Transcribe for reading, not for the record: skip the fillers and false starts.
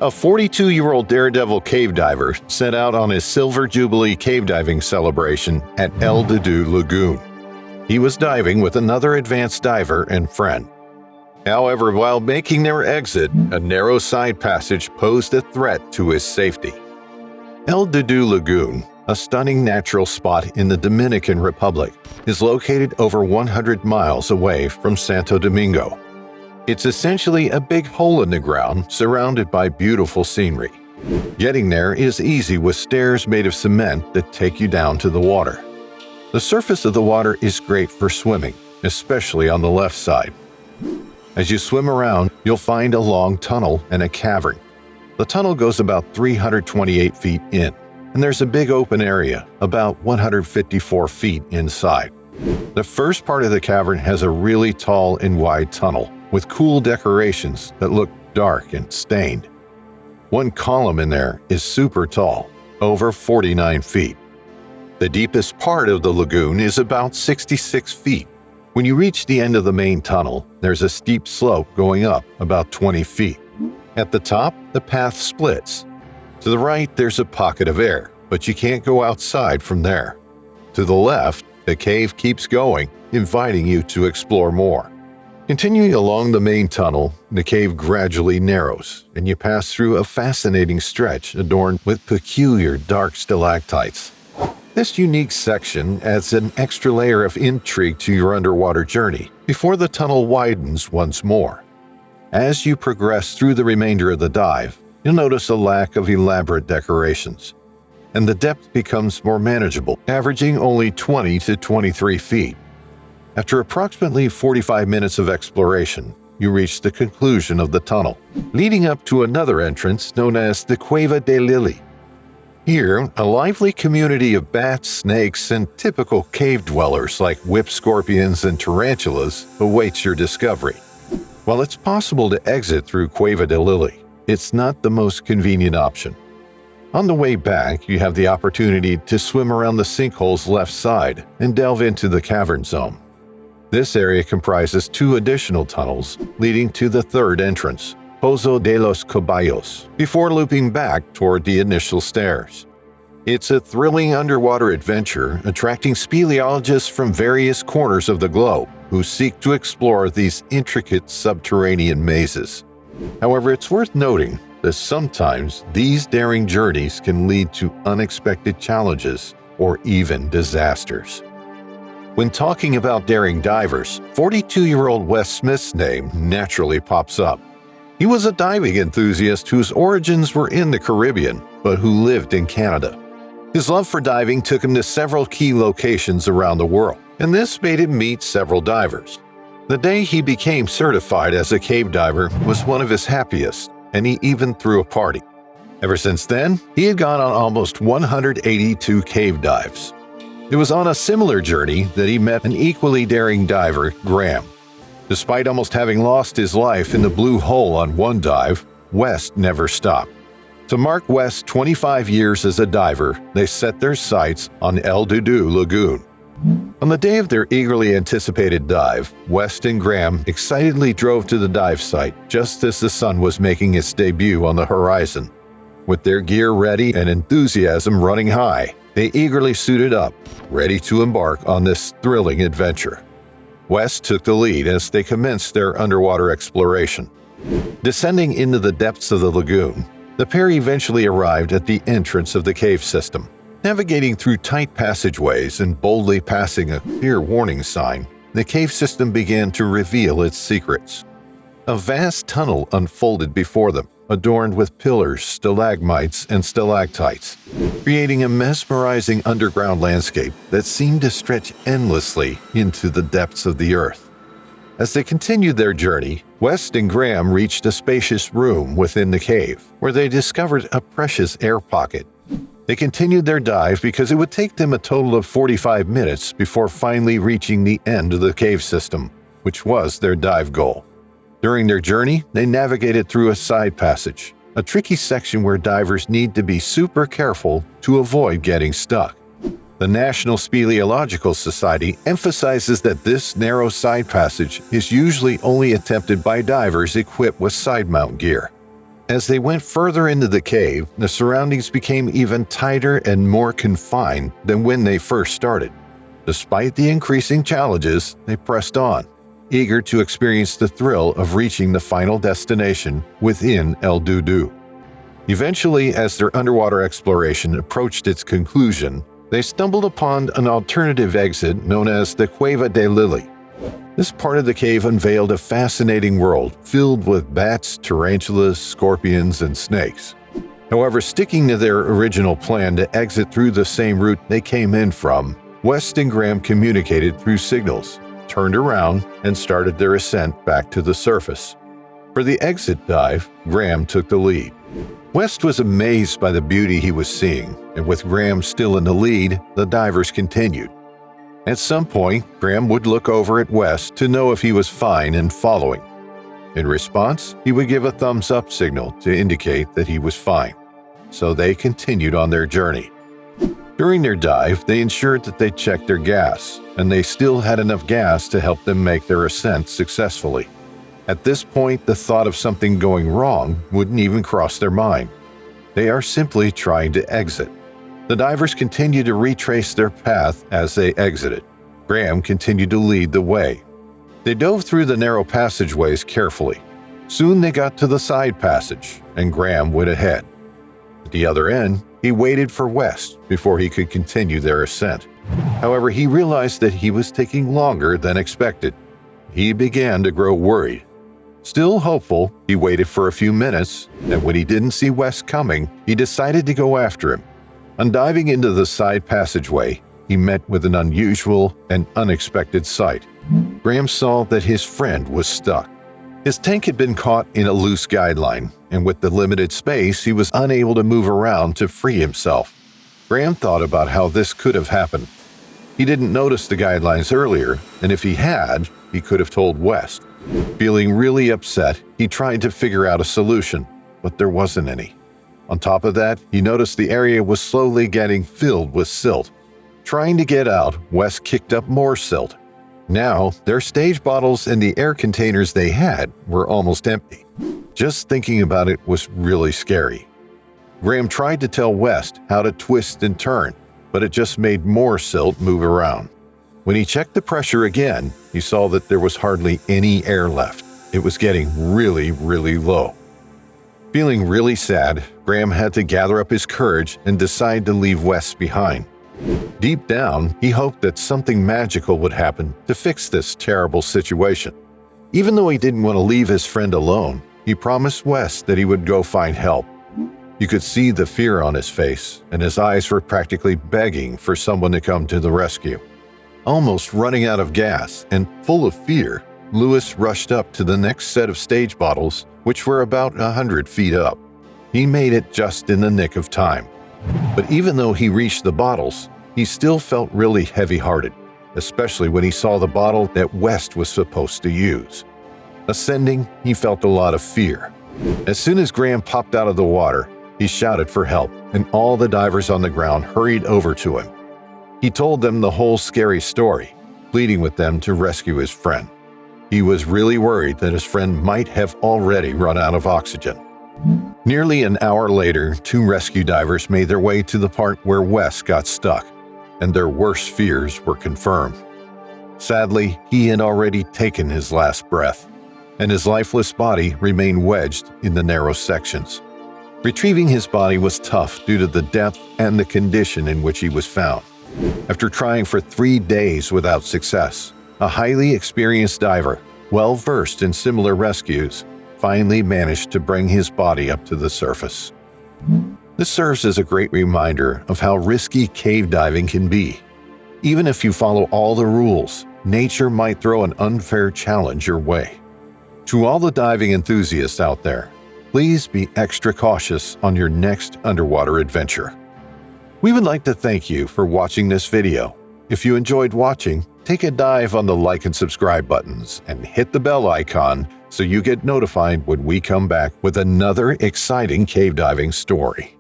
A 42-year-old daredevil cave diver set out on his silver jubilee cave diving celebration at Dudu Lagoon. He was diving with another advanced diver and friend. However, while making their exit, a narrow side passage posed a threat to his safety. Dudu Lagoon, a stunning natural spot in the Dominican Republic, is located over 100 miles away from Santo Domingo. It's essentially a big hole in the ground surrounded by beautiful scenery. Getting there is easy with stairs made of cement that take you down to the water. The surface of the water is great for swimming, especially on the left side. As you swim around, you'll find a long tunnel and a cavern. The tunnel goes about 328 feet in, and there's a big open area, about 154 feet inside. The first part of the cavern has a really tall and wide tunnel with cool decorations that look dark and stained. One column in there is super tall, over 49 feet. The deepest part of the lagoon is about 66 feet. When you reach the end of the main tunnel, there's a steep slope going up about 20 feet. At the top, the path splits. To the right, there's a pocket of air, but you can't go outside from there. To the left, the cave keeps going, inviting you to explore more. Continuing along the main tunnel, the cave gradually narrows, and you pass through a fascinating stretch adorned with peculiar dark stalactites. This unique section adds an extra layer of intrigue to your underwater journey before the tunnel widens once more. As you progress through the remainder of the dive, you'll notice a lack of elaborate decorations, and the depth becomes more manageable, averaging only 20 to 23 feet. After approximately 45 minutes of exploration, you reach the conclusion of the tunnel, leading up to another entrance known as the Cueva de Lily. Here, a lively community of bats, snakes, and typical cave dwellers like whip scorpions and tarantulas awaits your discovery. While it's possible to exit through Cueva de Lily, it's not the most convenient option. On the way back, you have the opportunity to swim around the sinkhole's left side and delve into the cavern zone. This area comprises 2 additional tunnels leading to the third entrance, Pozo de los Caballos, before looping back toward the initial stairs. It's a thrilling underwater adventure attracting speleologists from various corners of the globe who seek to explore these intricate subterranean mazes. However, it's worth noting that sometimes these daring journeys can lead to unexpected challenges or even disasters. When talking about daring divers, 42-year-old Wes Smith's name naturally pops up. He was a diving enthusiast whose origins were in the Caribbean, but who lived in Canada. His love for diving took him to several key locations around the world, and this made him meet several divers. The day he became certified as a cave diver was one of his happiest, and he even threw a party. Ever since then, he had gone on almost 182 cave dives. It was on a similar journey that he met an equally daring diver, Graham. Despite almost having lost his life in the blue hole on one dive, West never stopped. To mark West's 25 years as a diver, they set their sights on Dudu Lagoon. On the day of their eagerly anticipated dive, West and Graham excitedly drove to the dive site just as the sun was making its debut on the horizon. With their gear ready and enthusiasm running high, they eagerly suited up, ready to embark on this thrilling adventure. West took the lead as they commenced their underwater exploration. Descending into the depths of the lagoon, the pair eventually arrived at the entrance of the cave system. Navigating through tight passageways and boldly passing a clear warning sign, the cave system began to reveal its secrets. A vast tunnel unfolded before them, adorned with pillars, stalagmites, and stalactites, creating a mesmerizing underground landscape that seemed to stretch endlessly into the depths of the earth. As they continued their journey, West and Graham reached a spacious room within the cave, where they discovered a precious air pocket. They continued their dive because it would take them a total of 45 minutes before finally reaching the end of the cave system, which was their dive goal. During their journey, they navigated through a side passage, a tricky section where divers need to be super careful to avoid getting stuck. The National Speleological Society emphasizes that this narrow side passage is usually only attempted by divers equipped with side mount gear. As they went further into the cave, the surroundings became even tighter and more confined than when they first started. Despite the increasing challenges, they pressed on, eager to experience the thrill of reaching the final destination within El Dudu. Eventually, as their underwater exploration approached its conclusion, they stumbled upon an alternative exit known as the Cueva de Lily. This part of the cave unveiled a fascinating world filled with bats, tarantulas, scorpions, and snakes. However, sticking to their original plan to exit through the same route they came in from, West and Graham communicated through signals, turned around, and started their ascent back to the surface. For the exit dive, Graham took the lead. West was amazed by the beauty he was seeing, and with Graham still in the lead, the divers continued. At some point, Graham would look over at West to know if he was fine and following. In response, he would give a thumbs-up signal to indicate that he was fine. So they continued on their journey. During their dive, they ensured that they checked their gas, and they still had enough gas to help them make their ascent successfully. At this point, the thought of something going wrong wouldn't even cross their mind. They are simply trying to exit. The divers continued to retrace their path as they exited. Graham continued to lead the way. They dove through the narrow passageways carefully. Soon they got to the side passage, and Graham went ahead. At the other end, he waited for West before he could continue their ascent. However, he realized that he was taking longer than expected. He began to grow worried. Still hopeful, he waited for a few minutes, and when he didn't see West coming, he decided to go after him. On diving into the side passageway, he met with an unusual and unexpected sight. Graham saw that his friend was stuck. His tank had been caught in a loose guideline, and with the limited space, he was unable to move around to free himself. Graham thought about how this could have happened. He didn't notice the guidelines earlier, and if he had, he could have told West. Feeling really upset, he tried to figure out a solution, but there wasn't any. On top of that, he noticed the area was slowly getting filled with silt. Trying to get out, West kicked up more silt. Now, their stage bottles and the air containers they had were almost empty. Just thinking about it was really scary. Graham tried to tell West how to twist and turn, but it just made more silt move around. When he checked the pressure again, he saw that there was hardly any air left. It was getting really, really low. Feeling really sad, Graham had to gather up his courage and decide to leave West behind. Deep down, he hoped that something magical would happen to fix this terrible situation. Even though he didn't want to leave his friend alone, he promised West that he would go find help. You could see the fear on his face, and his eyes were practically begging for someone to come to the rescue. Almost running out of gas and full of fear, Lewis rushed up to the next set of stage bottles, which were about 100 feet up. He made it just in the nick of time. But even though he reached the bottles, he still felt really heavy-hearted, especially when he saw the bottle that West was supposed to use. Ascending, he felt a lot of fear. As soon as Graham popped out of the water, he shouted for help, and all the divers on the ground hurried over to him. He told them the whole scary story, pleading with them to rescue his friend. He was really worried that his friend might have already run out of oxygen. Nearly an hour later, 2 rescue divers made their way to the part where Wes got stuck, and their worst fears were confirmed. Sadly, he had already taken his last breath, and his lifeless body remained wedged in the narrow sections. Retrieving his body was tough due to the depth and the condition in which he was found. After trying for 3 days without success, a highly experienced diver, well-versed in similar rescues, finally managed to bring his body up to the surface. This serves as a great reminder of how risky cave diving can be. Even if you follow all the rules, nature might throw an unfair challenge your way. To all the diving enthusiasts out there, please be extra cautious on your next underwater adventure. We would like to thank you for watching this video. If you enjoyed watching, take a dive on the like and subscribe buttons and hit the bell icon so you get notified when we come back with another exciting cave diving story.